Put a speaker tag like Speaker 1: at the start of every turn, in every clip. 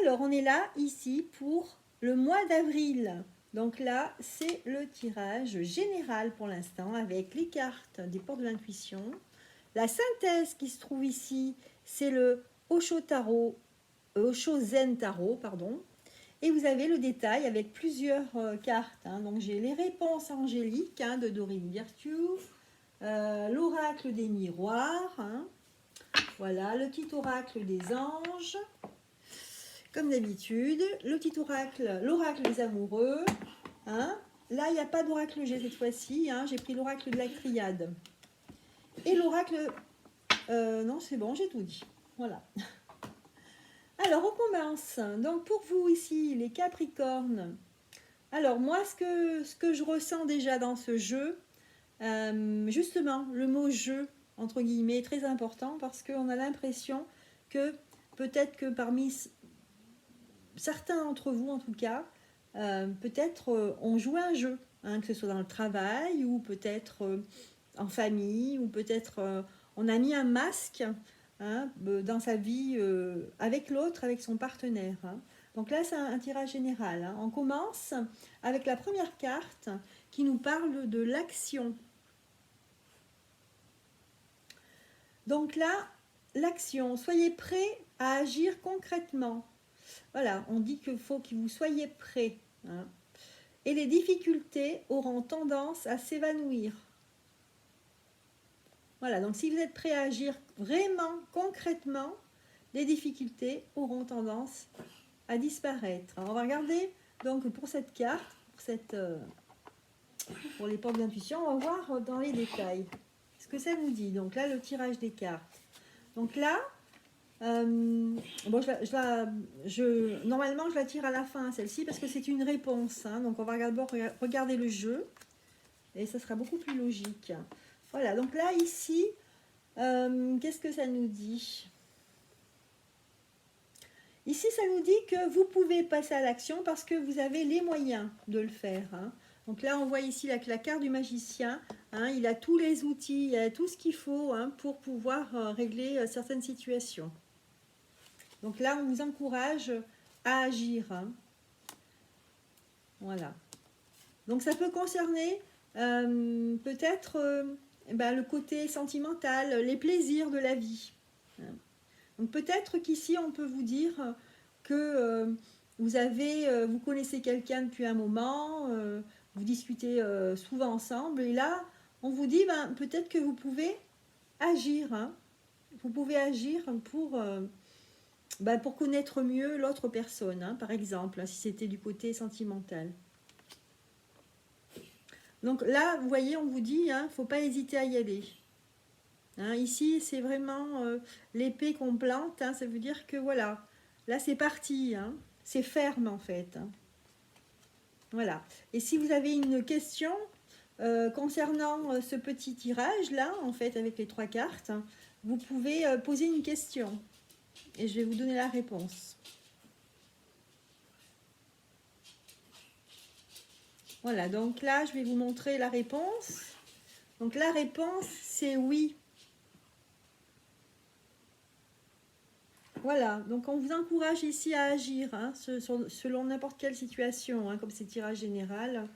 Speaker 1: Alors, on est là, ici, pour le mois d'avril. Donc là, c'est le tirage général pour l'instant, avec les cartes des portes de l'intuition. La synthèse qui se trouve ici, c'est le Osho Zen Tarot, pardon. Et vous avez le détail avec plusieurs cartes. Donc j'ai les réponses angéliques de Dorine Virtue, l'oracle des miroirs, voilà, le petit oracle des anges, comme d'habitude, le petit oracle, l'oracle des amoureux. Là, il n'y a pas d'oracle G cette fois-ci, j'ai pris l'oracle de la triade. Et l'oracle... non, c'est bon, j'ai tout dit. Voilà. Alors, on commence. Donc, pour vous ici, les Capricornes. Alors, moi, ce que je ressens déjà dans ce jeu, justement, le mot « jeu », entre guillemets, est très important parce qu'on a l'impression que peut-être que parmi certains d'entre vous, en tout cas, peut-être on joue un jeu, que ce soit dans le travail ou peut-être en famille ou peut-être on a mis un masque dans sa vie avec l'autre, avec son partenaire. Donc là, c'est un tirage général. On commence avec la première carte qui nous parle de l'action. Donc là, l'action, soyez prêts à agir concrètement. Voilà, on dit qu'il faut que vous soyez prêts. Et les difficultés auront tendance à s'évanouir. Voilà, donc si vous êtes prêt à agir vraiment concrètement, les difficultés auront tendance à disparaître. Alors, on va regarder donc pour cette carte, pour les portes d'intuition, on va voir dans les détails ce que ça nous dit. Donc là, le tirage des cartes. Donc là, bon, normalement, je la tire à la fin, celle-ci, parce que c'est une réponse. Donc, on va d'abord regarder le jeu, et ça sera beaucoup plus logique. Voilà, donc là, ici, qu'est-ce que ça nous dit? Ici, ça nous dit que vous pouvez passer à l'action parce que vous avez les moyens de le faire. Donc là, on voit ici la carte du magicien. Il a tous les outils, il a tout ce qu'il faut pour pouvoir régler certaines situations. Donc là, on vous encourage à agir. Voilà. Donc ça peut concerner peut-être le côté sentimental, les plaisirs de la vie. Donc peut-être qu'ici, on peut vous dire que vous connaissez quelqu'un depuis un moment, vous discutez souvent ensemble, et là, on vous dit peut-être que vous pouvez agir. Vous pouvez agir pour connaître mieux l'autre personne, par exemple, si c'était du côté sentimental. Donc là, vous voyez, on vous dit, il ne faut pas hésiter à y aller. Ici, c'est vraiment l'épée qu'on plante, ça veut dire que voilà, là c'est parti, c'est ferme en fait. Voilà. Et si vous avez une question concernant ce petit tirage là, en fait, avec les 3 cartes, vous pouvez poser une question et je vais vous donner la réponse. Voilà, donc là, je vais vous montrer la réponse. Donc la réponse, c'est oui. Voilà, donc on vous encourage ici à agir selon n'importe quelle situation, comme c'est tirage général,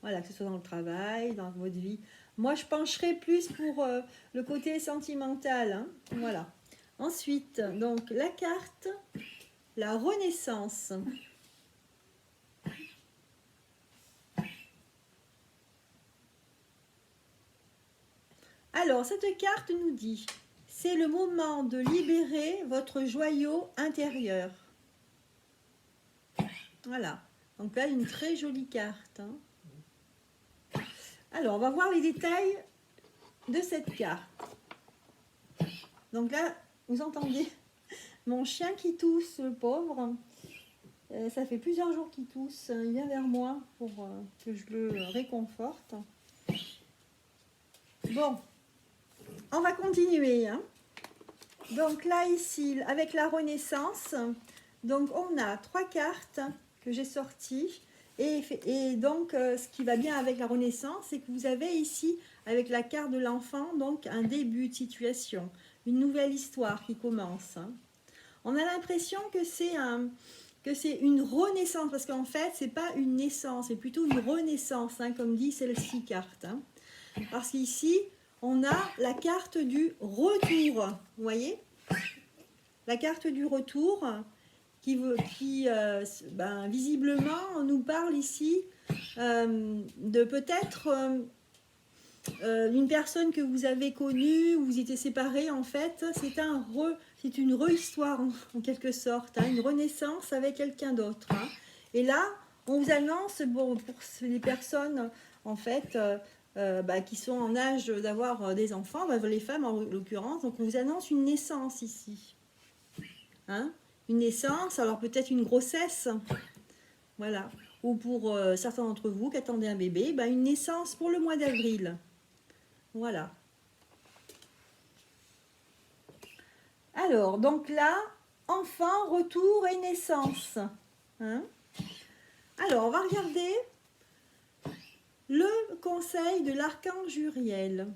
Speaker 1: voilà, que ce soit dans le travail, dans votre vie. Moi, je pencherai plus pour le côté sentimental, voilà. Ensuite, donc la carte, la Renaissance. Alors, cette carte nous dit... C'est le moment de libérer votre joyau intérieur. Voilà. Donc là, une très jolie carte. Alors, on va voir les détails de cette carte. Donc là, vous entendez mon chien qui tousse, le pauvre. Ça fait plusieurs jours qu'il tousse. Il vient vers moi pour que je le réconforte. Bon, on va continuer. Donc là, ici, avec la Renaissance, donc on a 3 cartes que j'ai sorties. Et donc, ce qui va bien avec la Renaissance, c'est que vous avez ici, avec la carte de l'enfant, donc un début de situation, une nouvelle histoire qui commence. On a l'impression que c'est que c'est une renaissance, parce qu'en fait, c'est pas une naissance, c'est plutôt une renaissance, hein, comme dit celle-ci carte. Hein. Parce qu'ici, on a la carte du retour, vous voyez? La carte du retour qui visiblement nous parle ici de peut-être une personne que vous avez connue, vous étiez séparés, en fait, c'est une rehistoire en quelque sorte, hein, une renaissance avec quelqu'un d'autre. Hein. Et là, on vous annonce, bon, pour les personnes en fait qui sont en âge d'avoir des enfants, les femmes en l'occurrence, donc on vous annonce une naissance ici. Hein, une naissance, alors peut-être une grossesse, voilà. Ou pour certains d'entre vous qui attendaient un bébé, une naissance pour le mois d'avril. Voilà. Alors, donc là, enfant, retour et naissance. Hein? Alors, on va regarder le conseil de l'archange Uriel.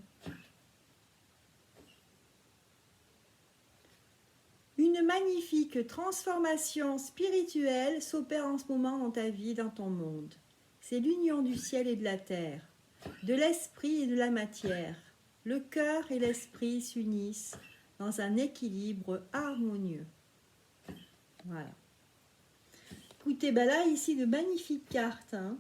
Speaker 1: Une magnifique transformation spirituelle s'opère en ce moment dans ta vie, dans ton monde. C'est l'union du ciel et de la terre, de l'esprit et de la matière. Le cœur et l'esprit s'unissent dans un équilibre harmonieux. Voilà. Écoutez, là, ici, de magnifiques cartes. Hein.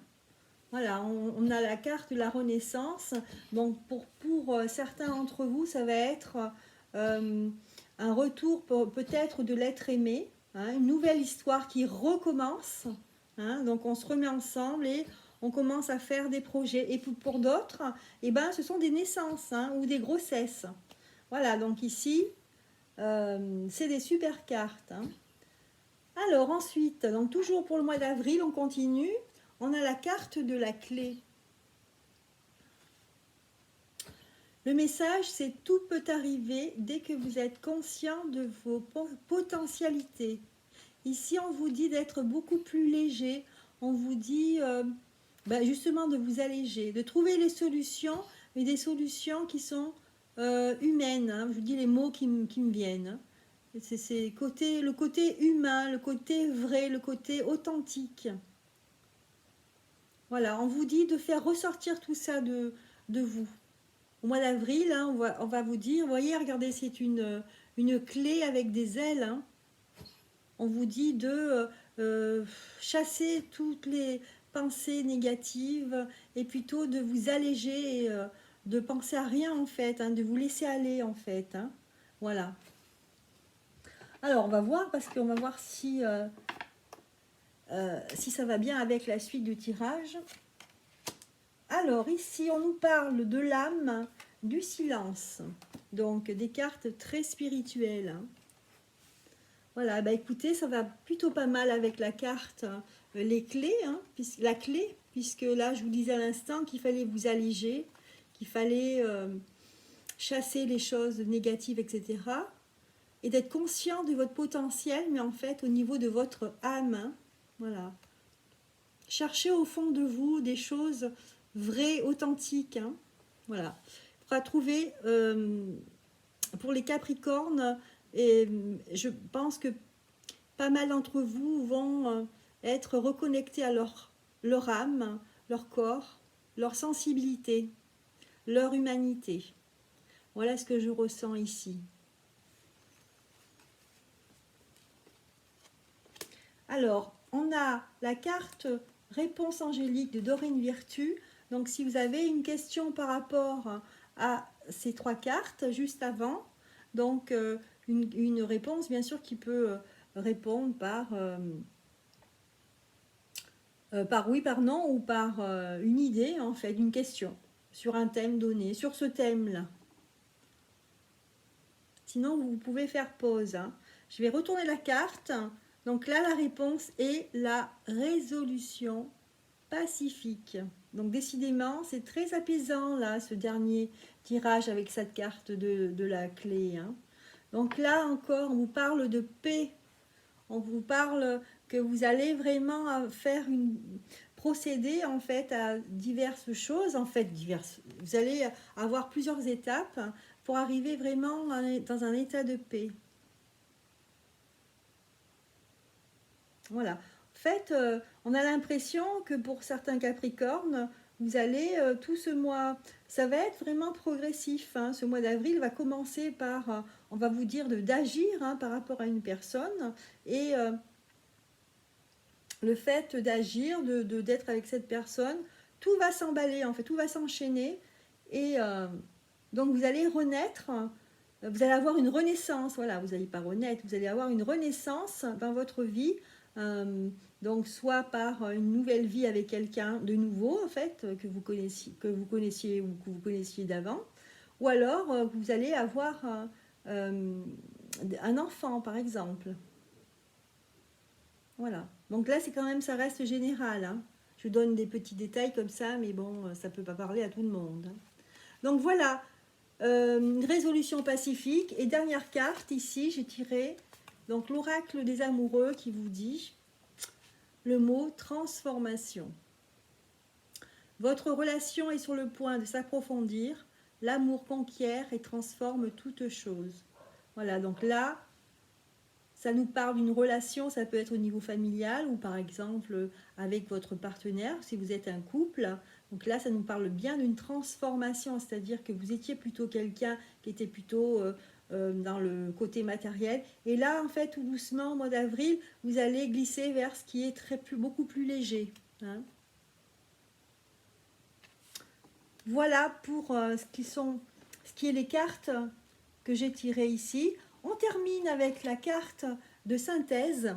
Speaker 1: Voilà, on a la carte de la Renaissance. Donc, pour certains d'entre vous, ça va être un retour peut-être de l'être aimé, hein, une nouvelle histoire qui recommence. Hein, donc, on se remet ensemble et on commence à faire des projets. Et pour d'autres, ce sont des naissances, hein, ou des grossesses. Voilà, donc ici, c'est des super cartes. Hein. Alors ensuite, donc toujours pour le mois d'avril, on continue. On a la carte de la clé. Le message, c'est tout peut arriver dès que vous êtes conscient de vos potentialités. Ici, on vous dit d'être beaucoup plus léger. On vous dit justement de vous alléger, de trouver les solutions, mais des solutions qui sont humaines. Hein. Je vous dis les mots qui me viennent. Hein. C'est le côté humain, le côté vrai, le côté authentique. Voilà, on vous dit de faire ressortir tout ça de vous. Au mois d'avril, hein, on va vous dire, voyez, regardez, c'est une clé avec des ailes. Hein. On vous dit de chasser toutes les pensées négatives et plutôt de vous alléger, et, de penser à rien en fait, hein, de vous laisser aller en fait. Hein. Voilà. Alors, on va voir, parce qu'on va voir si ça va bien avec la suite du tirage. Alors, ici, on nous parle de l'âme du silence. Donc, des cartes très spirituelles. Voilà, écoutez, ça va plutôt pas mal avec la carte, les clés, hein, la clé, puisque là, je vous disais à l'instant qu'il fallait vous alléger, qu'il fallait chasser les choses négatives, etc., et d'être conscient de votre potentiel, mais en fait au niveau de votre âme. Hein, voilà. Cherchez au fond de vous des choses vraies, authentiques. Hein, voilà. Il faudra trouver, pour les Capricornes, et je pense que pas mal d'entre vous vont être reconnectés à leur âme, leur corps, leur sensibilité, leur humanité. Voilà ce que je ressens ici. Alors, on a la carte réponse angélique de Dorine Virtue. Donc, si vous avez une question par rapport à ces trois cartes, juste avant, donc une réponse, bien sûr, qui peut répondre par oui, par non, ou par une idée, en fait, une question sur un thème donné, sur ce thème-là. Sinon, vous pouvez faire pause. Hein. Je vais retourner la carte. Donc là, la réponse est la résolution pacifique. Donc décidément, c'est très apaisant, là, ce dernier tirage avec cette carte de la clé. Hein. Donc là, encore, on vous parle de paix. On vous parle que vous allez vraiment faire procéder, en fait, à diverses choses. En fait, vous allez avoir plusieurs étapes pour arriver vraiment dans un état de paix. Voilà. En fait, on a l'impression que pour certains Capricornes, vous allez tout ce mois, ça va être vraiment progressif. Hein. Ce mois d'avril va commencer par, on va vous dire d'agir hein, par rapport à une personne et le fait d'agir, d'être avec cette personne, tout va s'emballer en fait, tout va s'enchaîner et donc vous allez renaître. Vous allez avoir une renaissance, voilà, vous n'allez pas renaître, vous allez avoir une renaissance dans votre vie, euh, donc soit par une nouvelle vie avec quelqu'un de nouveau, en fait, que vous connaissiez ou que vous connaissiez d'avant, ou alors vous allez avoir un enfant, par exemple. Voilà. Donc là, c'est quand même, ça reste général. Hein. Je donne des petits détails comme ça, mais bon, ça ne peut pas parler à tout le monde. Hein. Donc voilà, une résolution pacifique. Et dernière carte, ici, j'ai tiré donc l'oracle des amoureux qui vous dit le mot transformation. Votre relation est sur le point de s'approfondir. L'amour conquiert et transforme toute chose. Voilà, donc là, ça nous parle d'une relation, ça peut être au niveau familial ou par exemple avec votre partenaire, si vous êtes un couple. Donc là, ça nous parle bien d'une transformation, c'est-à-dire que vous étiez plutôt quelqu'un qui était plutôt dans le côté matériel. Et là, en fait, tout doucement, au mois d'avril, vous allez glisser vers ce qui est beaucoup plus léger. Hein. Voilà pour ce qui est les cartes que j'ai tirées ici. On termine avec la carte de synthèse.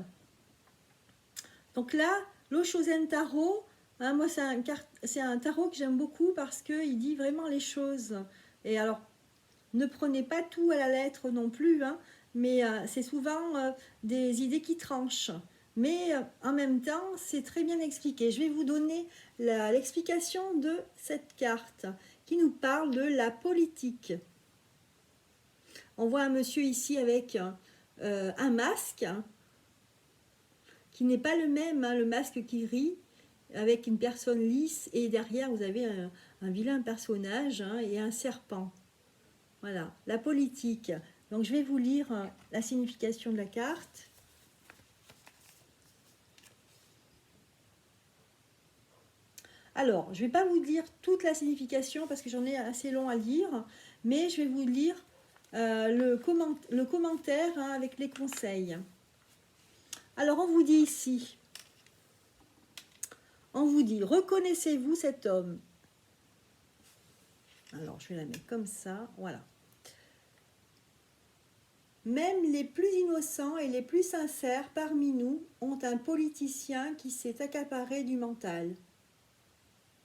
Speaker 1: Donc là, l'Oshozen Tarot, hein, moi c'est un tarot que j'aime beaucoup parce qu'il dit vraiment les choses. Et alors, ne prenez pas tout à la lettre non plus, hein, mais c'est souvent des idées qui tranchent. Mais en même temps, c'est très bien expliqué. Je vais vous donner l'explication de cette carte qui nous parle de la politique. On voit un monsieur ici avec un masque qui n'est pas le même, hein, le masque qui rit, avec une personne lisse et derrière vous avez un vilain personnage hein, et un serpent. Voilà, la politique. Donc je vais vous lire la signification de la carte. Alors, je ne vais pas vous dire toute la signification parce que j'en ai assez long à lire, mais je vais vous lire le commentaire hein, avec les conseils. Alors, on vous dit ici, on vous dit, reconnaissez-vous cet homme? Alors, je vais la mettre comme ça, voilà. Même les plus innocents et les plus sincères parmi nous ont un politicien qui s'est accaparé du mental.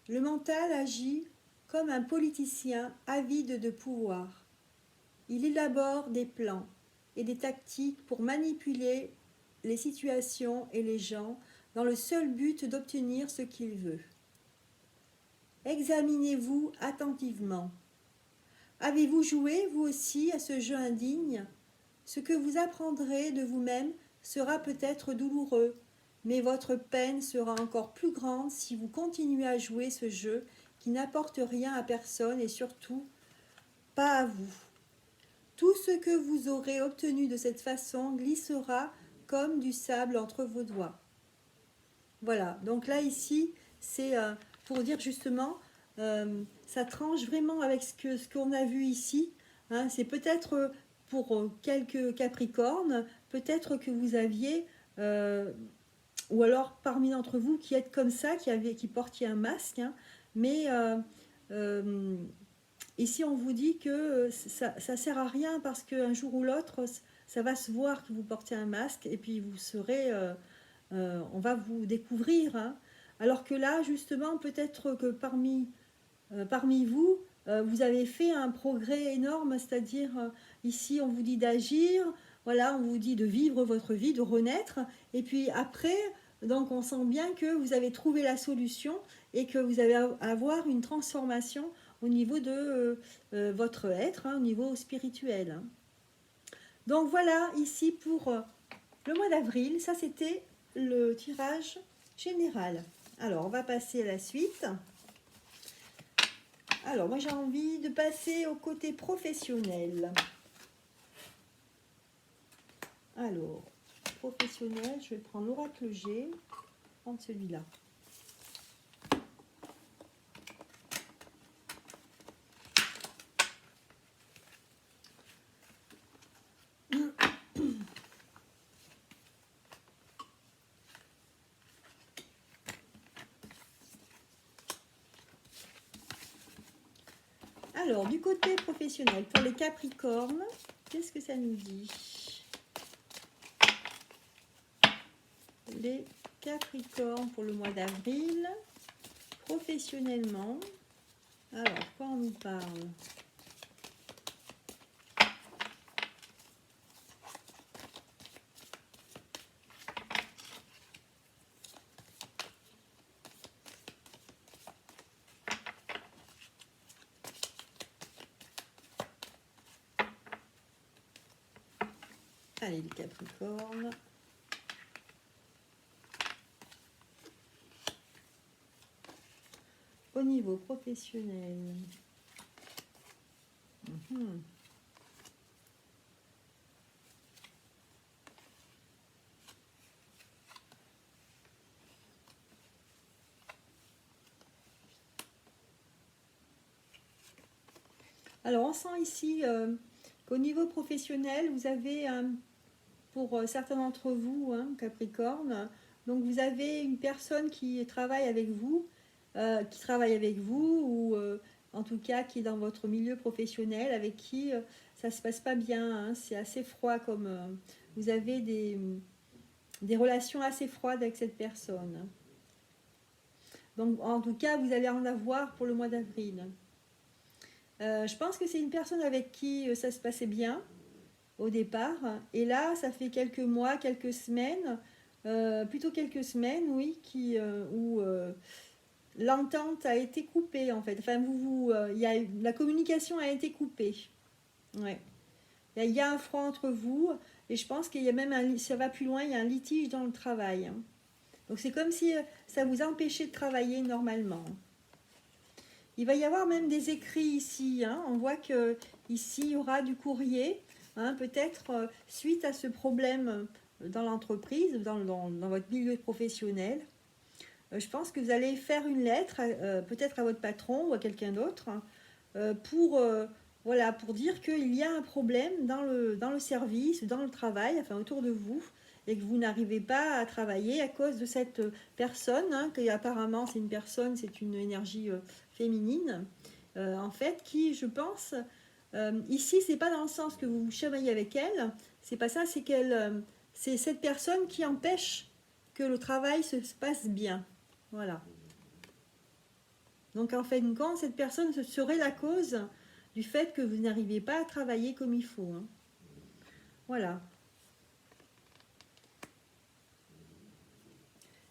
Speaker 1: Le mental agit comme un politicien avide de pouvoir. Il élabore des plans et des tactiques pour manipuler les situations et les gens dans le seul but d'obtenir ce qu'il veut. Examinez-vous attentivement. Avez-vous joué, vous aussi, à ce jeu indigne? Ce que vous apprendrez de vous-même sera peut-être douloureux, mais votre peine sera encore plus grande si vous continuez à jouer ce jeu qui n'apporte rien à personne et surtout pas à vous. Tout ce que vous aurez obtenu de cette façon glissera comme du sable entre vos doigts. Voilà, donc là ici, c'est pour dire justement, ça tranche vraiment avec ce qu'on a vu ici. Hein, c'est peut-être pour quelques Capricornes, peut-être que vous aviez, ou alors parmi d'entre vous qui êtes comme ça, qui portiez un masque, hein, mais ici on vous dit que ça ne sert à rien parce qu'un jour ou l'autre, ça va se voir que vous portez un masque et puis vous serez... on va vous découvrir. Hein. Alors que là, justement, peut-être que parmi vous, vous avez fait un progrès énorme, c'est-à-dire ici, on vous dit d'agir, voilà, on vous dit de vivre votre vie, de renaître, et puis après, donc on sent bien que vous avez trouvé la solution et que vous allez avoir une transformation au niveau de votre être, hein, au niveau spirituel. Hein. Donc voilà, ici pour le mois d'avril, ça c'était le tirage général. Alors, on va passer à la suite. Alors, moi j'ai envie de passer au côté professionnel. Alors, professionnel, je vais prendre l'oracle G. Je vais prendre celui-là. Alors, du côté professionnel, pour les Capricornes, qu'est-ce que ça nous dit? Les Capricornes pour le mois d'avril, professionnellement. Alors, quoi on nous parle? Allez, les Capricornes. Au niveau professionnel. Alors, on sent ici qu'au niveau professionnel, vous avez, pour certains d'entre vous, Capricorne, donc vous avez une personne qui travaille avec vous, ou en tout cas qui est dans votre milieu professionnel, avec qui ça ne se passe pas bien, c'est assez froid, comme vous avez des relations assez froides avec cette personne. Donc, en tout cas, vous allez en avoir pour le mois d'avril. Je pense que c'est une personne avec qui ça se passait bien au départ. Et là, ça fait quelques mois, quelques semaines, plutôt quelques semaines, oui, où l'entente a été coupée, en fait. Enfin, la communication a été coupée. Ouais. Il y a un froid entre vous, et je pense qu'il y a même ça va plus loin, il y a un litige dans le travail. Donc, c'est comme si ça vous empêchait de travailler normalement. Il va y avoir même des écrits ici. On voit que ici il y aura du courrier, peut-être suite à ce problème dans l'entreprise, dans votre milieu professionnel. Je pense que vous allez faire une lettre, peut-être à votre patron ou à quelqu'un d'autre, pour dire qu'il y a un problème dans le service, dans le travail, enfin autour de vous, et que vous n'arrivez pas à travailler à cause de cette personne, qui apparemment c'est une énergie féminine, en fait, qui, je pense, ici, c'est pas dans le sens que vous chamaillez avec elle, c'est pas ça, c'est cette personne qui empêche que le travail se passe bien. Voilà. Donc, en fait, quand cette personne serait la cause du fait que vous n'arrivez pas à travailler comme il faut. Voilà.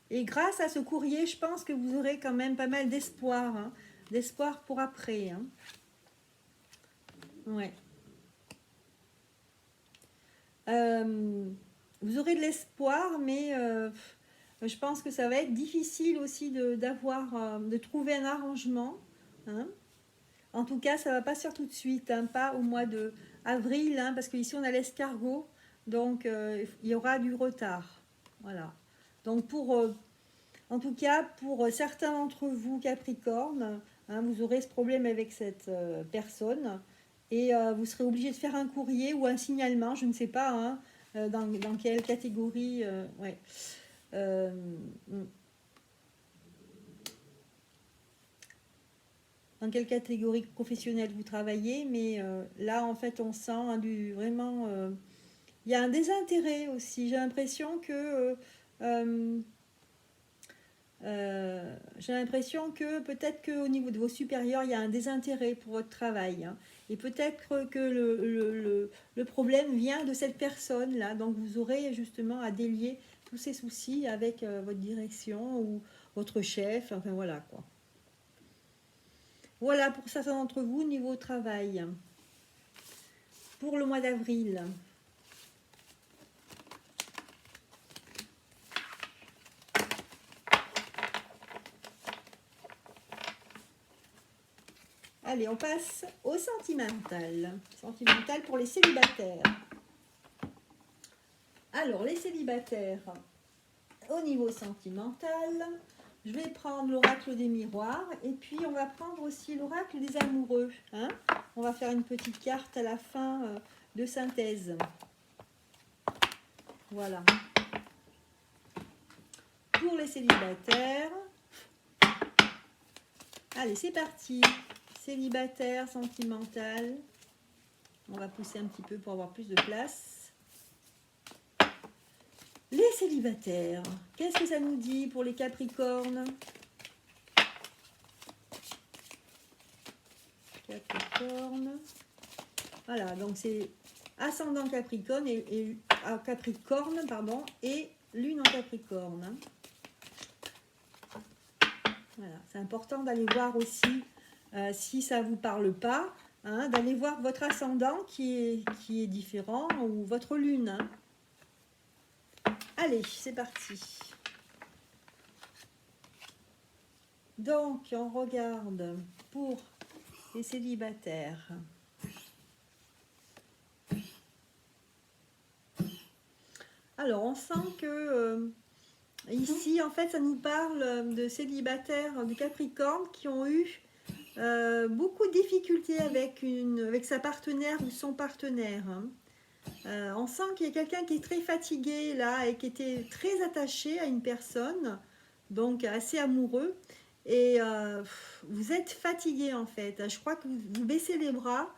Speaker 1: Et grâce à ce courrier, je pense que vous aurez quand même pas mal d'espoir. D'espoir pour après. Ouais. Vous aurez de l'espoir, mais je pense que ça va être difficile aussi de trouver un arrangement. En tout cas, ça ne va pas se faire tout de suite, pas au mois d'avril, parce qu'ici on a l'escargot, donc il y aura du retard. Voilà. Donc en tout cas, pour certains d'entre vous, Capricorne, vous aurez ce problème avec cette personne, et vous serez obligé de faire un courrier ou un signalement, je ne sais pas, dans quelle catégorie. Ouais. Dans quelle catégorie professionnelle vous travaillez, mais là, en fait, on sent vraiment... il y a un désintérêt aussi. J'ai l'impression que... peut-être qu'au niveau de vos supérieurs, il y a un désintérêt pour votre travail. Et peut-être que le problème vient de cette personne-là. Donc, vous aurez justement à délier tous ces soucis avec votre direction ou votre chef. Enfin, voilà, quoi. Voilà pour certains d'entre vous, niveau travail. Pour le mois d'avril. Allez, on passe au sentimental. Sentimental pour les célibataires. Alors, les célibataires, au niveau sentimental, je vais prendre l'oracle des miroirs et puis on va prendre aussi l'oracle des amoureux. Hein. On va faire une petite carte à la fin de synthèse. Voilà. Pour les célibataires, allez, c'est parti. Célibataire, sentimental. On va pousser un petit peu pour avoir plus de place. Les célibataires, qu'est-ce que ça nous dit pour les capricornes? Capricorne. Voilà, donc c'est ascendant Capricorne et Capricorne, pardon, et lune en Capricorne. Voilà, c'est important d'aller voir aussi, si ça ne vous parle pas, hein, d'aller voir votre ascendant qui est différent ou votre lune. Hein. Allez, c'est parti. Donc, on regarde pour les célibataires. Alors, on sent que ici, en fait, ça nous parle de célibataires du Capricorne qui ont eu beaucoup de difficultés avec sa partenaire ou son partenaire. Hein. On sent qu'il y a quelqu'un qui est très fatigué là et qui était très attaché à une personne, donc assez amoureux. Et vous êtes fatigué en fait. Je crois que vous baissez les bras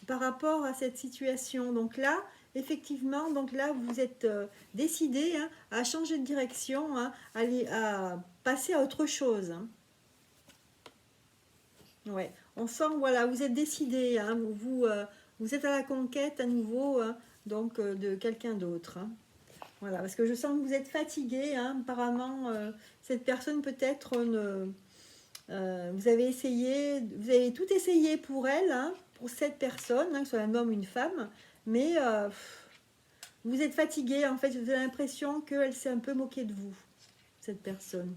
Speaker 1: par rapport à cette situation. Donc là, effectivement, donc là, vous êtes décidé hein, à changer de direction, hein, à passer à autre chose. Hein. Ouais, on sent, voilà, vous êtes décidé, hein, vous êtes à la conquête à nouveau, hein, donc de quelqu'un d'autre. Hein. Voilà, parce que je sens que vous êtes fatigué, hein, apparemment, cette personne peut-être, vous avez tout essayé pour elle, hein, pour cette personne, hein, que ce soit un homme ou une femme, mais vous êtes fatigué, en fait, vous avez l'impression qu'elle s'est un peu moquée de vous, cette personne.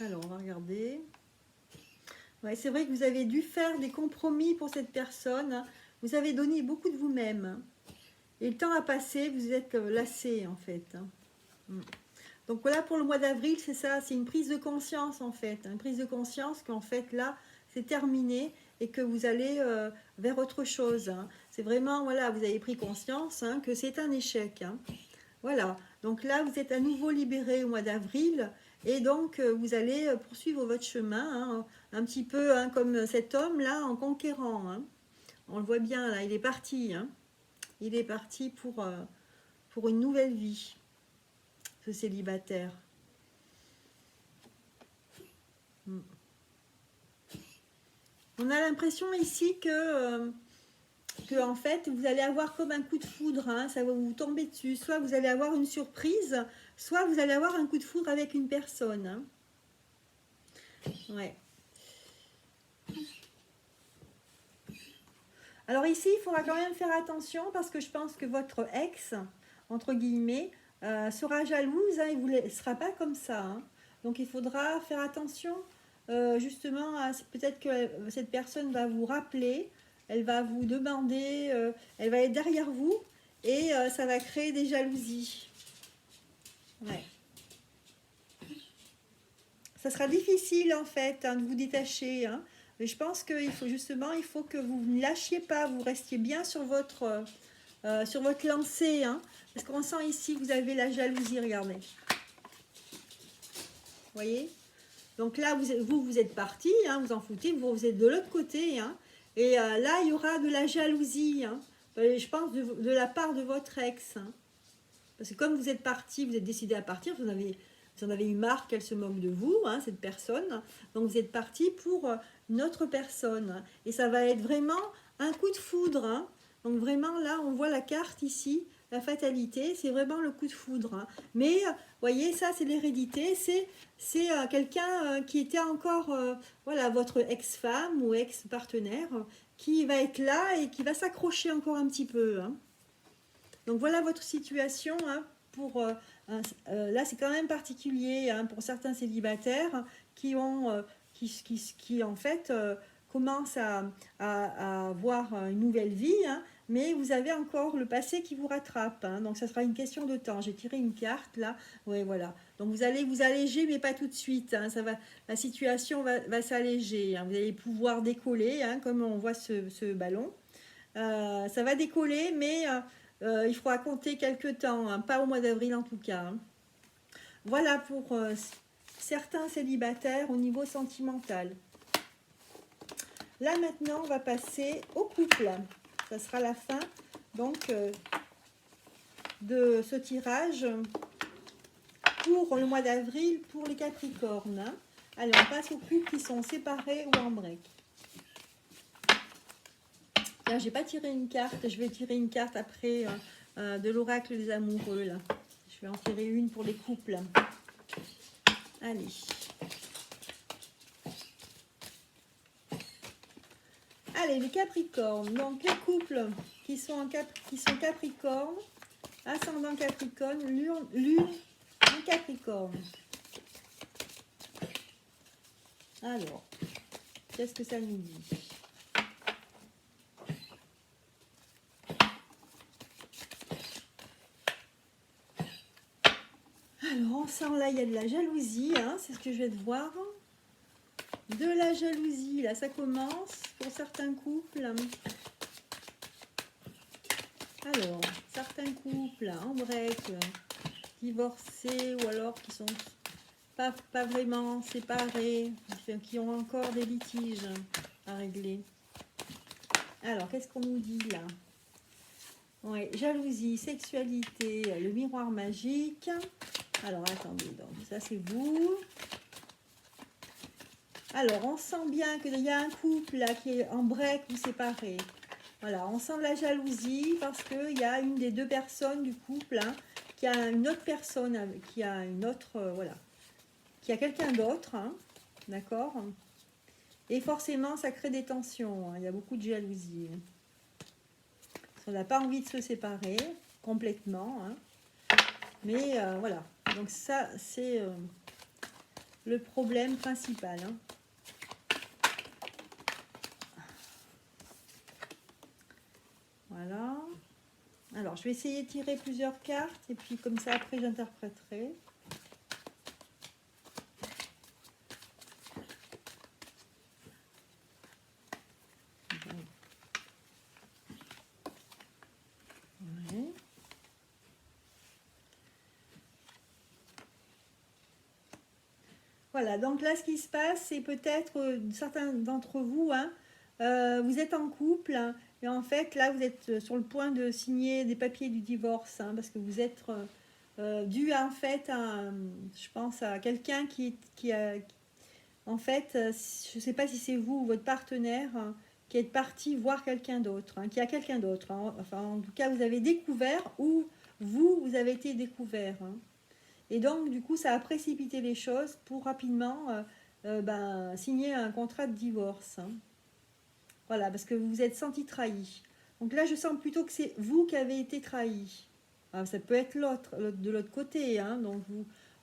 Speaker 1: Alors, on va regarder. Ouais, c'est vrai que vous avez dû faire des compromis pour cette personne. Hein. Vous avez donné beaucoup de vous-même. Hein. Et le temps a passé, vous êtes lassé, en fait. Hein. Donc voilà, pour le mois d'avril, c'est ça, c'est une prise de conscience, en fait. Une prise de conscience qu'en fait, là, c'est terminé et que vous allez vers autre chose. Hein. C'est vraiment, voilà, vous avez pris conscience hein, que c'est un échec. Hein. Voilà, donc là, vous êtes à nouveau libéré au mois d'avril. Et donc, vous allez poursuivre votre chemin, hein, un petit peu hein, comme cet homme-là en conquérant. Hein. On le voit bien, là, il est parti. Hein. Il est parti pour une nouvelle vie, ce célibataire. On a l'impression ici que en fait, vous allez avoir comme un coup de foudre, hein, ça va vous tomber dessus. Soit vous allez avoir une surprise, soit vous allez avoir un coup de foudre avec une personne. Hein. Ouais. Alors ici, il faudra quand même faire attention parce que je pense que votre ex, entre guillemets, sera jalouse hein, et ne vous sera pas comme ça. Hein. Donc il faudra faire attention justement à peut-être que cette personne va vous rappeler, elle va vous demander, elle va être derrière vous et ça va créer des jalousies. Ouais. Ça sera difficile en fait hein, de vous détacher. Hein. Mais je pense qu'il faut justement, il faut que vous ne lâchiez pas, vous restiez bien sur votre lancée. Hein, parce qu'on sent ici que vous avez la jalousie, regardez. Vous voyez? Donc là, vous êtes parti, hein, vous en foutez, vous êtes de l'autre côté. Hein, et là, il y aura de la jalousie, hein, je pense, de la part de votre ex. Hein, parce que comme vous êtes parti, vous êtes décidé à partir, vous en avez eu marre qu'elle se moque de vous, hein, cette personne. Donc vous êtes parti pour une autre personne. Et ça va être vraiment un coup de foudre. Hein. Donc vraiment là, on voit la carte ici, la fatalité, c'est vraiment le coup de foudre. Hein. Mais vous voyez, ça c'est l'hérédité, c'est quelqu'un qui était encore, voilà, votre ex-femme ou ex-partenaire qui va être là et qui va s'accrocher encore un petit peu. Hein. Donc voilà votre situation hein, pour là c'est quand même particulier hein, pour certains célibataires qui ont qui en fait commence à avoir une nouvelle vie, hein, mais vous avez encore le passé qui vous rattrape, hein, donc ça sera une question de temps. J'ai tiré une carte là, ouais, voilà. Donc vous allez vous alléger, mais pas tout de suite, hein, la situation va s'alléger, hein, vous allez pouvoir décoller, hein, comme on voit ce ballon. Ça va décoller, mais il faudra compter quelques temps, hein, pas au mois d'avril en tout cas, hein. Voilà pour certains célibataires au niveau sentimental. Là maintenant, on va passer au couple. Ça sera la fin donc de ce tirage pour le mois d'avril pour les Capricornes, hein. Allez, on passe aux couples qui sont séparés ou en break. Là, j'ai pas tiré une carte. Je vais tirer une carte après de l'oracle des amoureux. Là, je vais en tirer une pour les couples. Allez. Allez, les Capricornes. Donc, les couples qui sont Capricornes, ascendant Capricorne, lune en Capricorne. Alors, qu'est-ce que ça nous dit? Alors, on sent là, il y a de la jalousie, hein, c'est ce que je vais te voir. De la jalousie, là, ça commence pour certains couples. Alors, certains couples en break, divorcés ou alors qui sont pas vraiment séparés, qui ont encore des litiges à régler. Alors, qu'est-ce qu'on nous dit là? Ouais, jalousie, sexualité, le miroir magique. Alors, attendez, donc ça c'est vous. Alors, on sent bien qu'il y a un couple là qui est en break ou séparé. Voilà, on sent de la jalousie parce qu'il y a une des deux personnes du couple, hein, qui a une autre personne, qui a une autre, voilà, qui a quelqu'un d'autre, hein, d'accord? Et forcément, ça crée des tensions, hein, il y a beaucoup de jalousie. On n'a pas envie de se séparer complètement, hein, mais voilà. Donc ça, c'est le problème principal, hein. Voilà. Alors, je vais essayer de tirer plusieurs cartes et puis comme ça, après, j'interpréterai. Ouais. Voilà, donc là, ce qui se passe, c'est peut-être certains d'entre vous, hein, vous êtes en couple, hein, et en fait, là, vous êtes sur le point de signer des papiers du divorce, hein, parce que vous êtes dû, en fait, je pense, à quelqu'un qui a... En fait, je ne sais pas si c'est vous ou votre partenaire, hein, qui est parti voir quelqu'un d'autre, hein, qui a quelqu'un d'autre, hein. Enfin, en tout cas, vous avez découvert ou vous avez été découvert, hein. Et donc, du coup, ça a précipité les choses pour rapidement signer un contrat de divorce, hein. Voilà, parce que vous vous êtes senti trahi. Donc là, je sens plutôt que c'est vous qui avez été trahi. Alors, ça peut être l'autre, de l'autre côté, hein. Donc,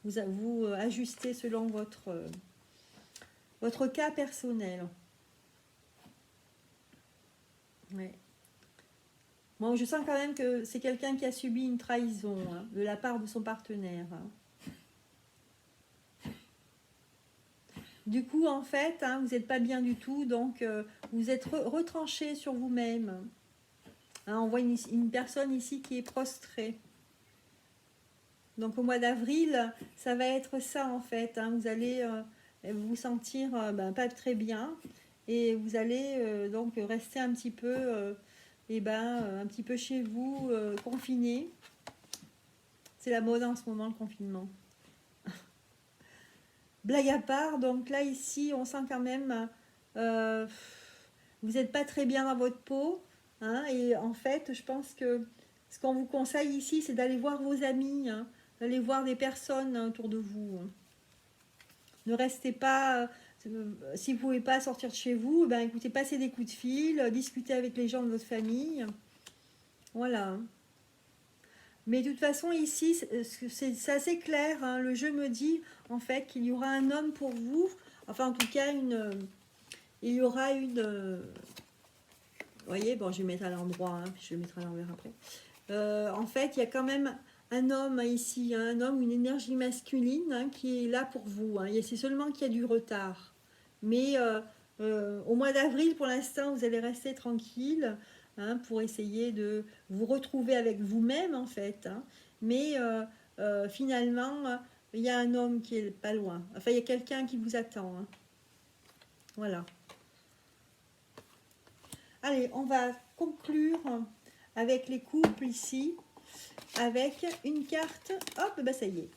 Speaker 1: vous ajustez selon votre cas personnel. Ouais. Bon, je sens quand même que c'est quelqu'un qui a subi une trahison, hein, de la part de son partenaire, hein. Du coup, en fait, hein, vous n'êtes pas bien du tout, donc vous êtes retranché sur vous-même. Hein, on voit une personne ici qui est prostrée. Donc au mois d'avril, ça va être ça en fait, hein. Vous allez vous sentir pas très bien et vous allez donc rester un petit peu, un petit peu chez vous, confiné. C'est la mode en ce moment, le confinement. Blague à part, donc là ici, on sent quand même, vous n'êtes pas très bien dans votre peau, hein, et en fait, je pense que ce qu'on vous conseille ici, c'est d'aller voir vos amis, hein, d'aller voir des personnes autour de vous, hein. Ne restez pas, si vous ne pouvez pas sortir de chez vous, écoutez, passez des coups de fil, discutez avec les gens de votre famille, voilà. Mais de toute façon, ici, c'est assez clair, hein. Le jeu me dit, en fait, qu'il y aura un homme pour vous. Enfin, en tout cas, il y aura une... vous voyez, bon, je vais mettre à l'endroit, hein, je vais mettre à l'envers après. En fait, il y a quand même un homme ici, hein, un homme, une énergie masculine hein, qui est là pour vous. Hein. C'est seulement qu'il y a du retard. Mais au mois d'avril, pour l'instant, vous allez rester tranquille hein, pour essayer de vous retrouver avec vous-même, en fait. Hein. Mais finalement, il y a un homme qui est pas loin. Enfin, il y a quelqu'un qui vous attend. Hein. Voilà. Allez, on va conclure avec les couples ici, avec une carte, hop, bah ça y est,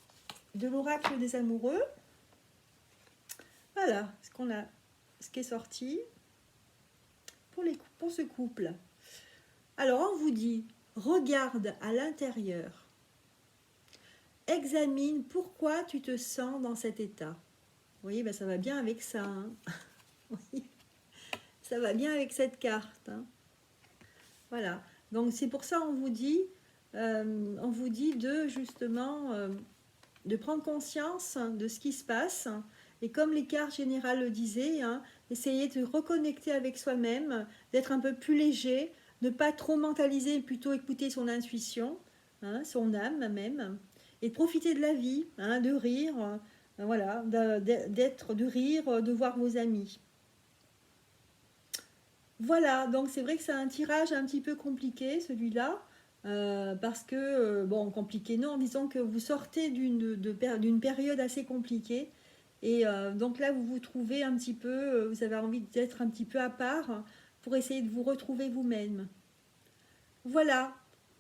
Speaker 1: de l'oracle des amoureux. Voilà ce qui est sorti pour ce couple. Alors, on vous dit, regarde à l'intérieur, examine pourquoi tu te sens dans cet état. Vous voyez, bah ça va bien avec ça. Hein. Oui. Ça va bien avec cette carte. Hein. Voilà. Donc c'est pour ça on vous dit de justement de prendre conscience de ce qui se passe. Et comme les cartes générales le disaient, hein, essayer de reconnecter avec soi-même, d'être un peu plus léger, ne pas trop mentaliser, plutôt écouter son intuition, hein, son âme même, et de profiter de la vie, hein, de rire, voilà, de rire, de voir vos amis. Voilà, donc c'est vrai que c'est un tirage un petit peu compliqué celui-là, parce que, bon, compliqué non, disons que vous sortez d'une période assez compliquée, et donc là vous vous trouvez un petit peu, vous avez envie d'être un petit peu à part pour essayer de vous retrouver vous-même. Voilà,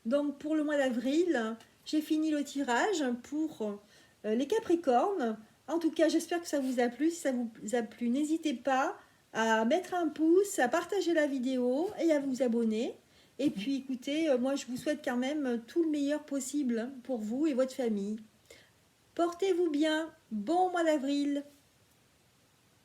Speaker 1: donc pour le mois d'avril, j'ai fini le tirage pour les Capricornes. En tout cas, j'espère que ça vous a plu. Si ça vous a plu, n'hésitez pas à mettre un pouce, à partager la vidéo et à vous abonner. Et puis écoutez, moi je vous souhaite quand même tout le meilleur possible pour vous et votre famille. Portez-vous bien, bon mois d'avril.